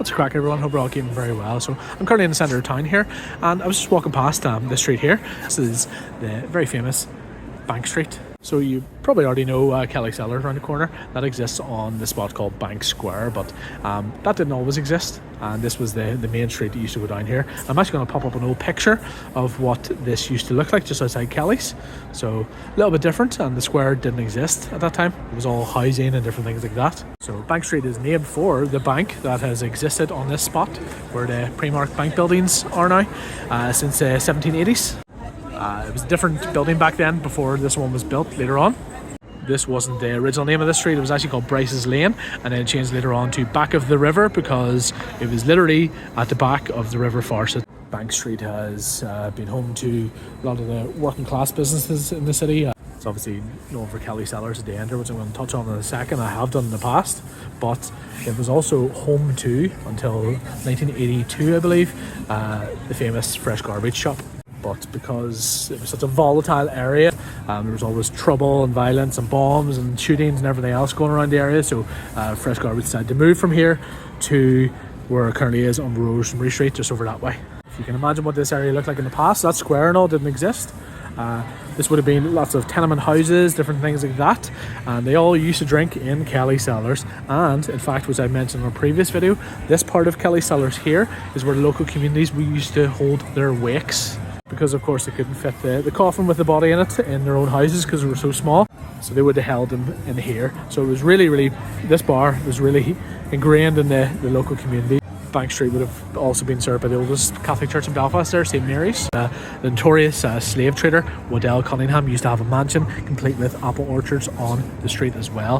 What's crack, everyone? Hope you're all keeping very well. So I'm currently in the centre of town here, and I was just walking past this street here. This is the very famous Bank Street. So you probably already know Kelly Cellars around the corner. That exists on the spot called Bank Square, but that didn't always exist, and this was the main street that used to go down here. I'm actually going to pop up an old picture of what this used to look like just outside Kelly's. So a little bit different, and the square didn't exist at that time. It was all housing and different things like that. So Bank Street is named for the bank that has existed on this spot where the Primark bank buildings are now since the 1780s. It was a different building back then before this one was built later on. This wasn't the original name of the street. It was actually called Bryce's Lane, and then it changed later on to Back of the River because it was literally at the back of the River Force. Bank Street has been home to a lot of the working class businesses in the city. It's obviously known for Kelly Cellars at the end, which I'm going to touch on in a second. I have done in the past, but it was also home to, until 1982 I believe, the famous fresh garbage shop. But because it was such a volatile area, there was always trouble and violence and bombs and shootings and everything else going around the area, so Fresh Garbage decided to move from here to where it currently is on Rosemary Street, just over that way. If you can imagine what this area looked like in the past, that square and all didn't exist. This would have been lots of tenement houses, different things like that, and they all used to drink in Kelly Cellars. And in fact, which I mentioned in a previous video, this part of Kelly Cellars here is where local communities we used to hold their wakes, because of course they couldn't fit the coffin with the body in it in their own houses because they were so small, so they would have held them in here. So it was really, this bar was really ingrained in the local community. Bank Street would have also been served by the oldest Catholic church in Belfast there, St Mary's. The notorious slave trader Waddell Cunningham used to have a mansion complete with apple orchards on the street as well.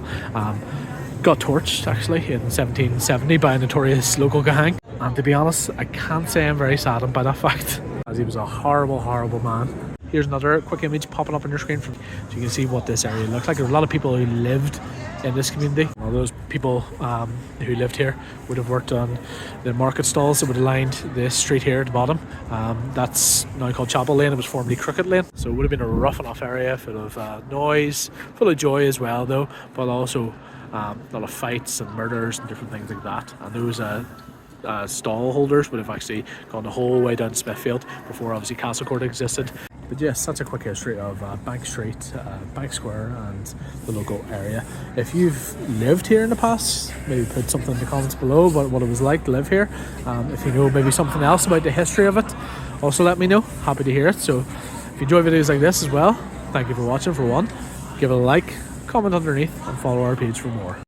Got torched actually in 1770 by a notorious local gang, and to be honest, I can't say I'm very saddened by that fact, as he was a horrible man. Here's another quick image popping up on your screen so you can see what this area looked like. There were a lot of people who lived in this community. All those people who lived here would have worked on the market stalls that would have lined this street here at the bottom. That's now called Chapel Lane. It was formerly Crooked Lane, so it would have been a rough enough area full of noise, full of joy as well though, but also a lot of fights and murders and different things like that. And those stall holders would have actually gone the whole way down to Smithfield before obviously Castle Court existed. But yes, that's a quick history of Bank Street, Bank Square and the local area. If you've lived here in the past, maybe put something in the comments below about what it was like to live here. If you know maybe something else about the history of it, also let me know. Happy to hear it. So if you enjoy videos like this as well, thank you for watching for one. Give it a like, comment underneath and follow our page for more.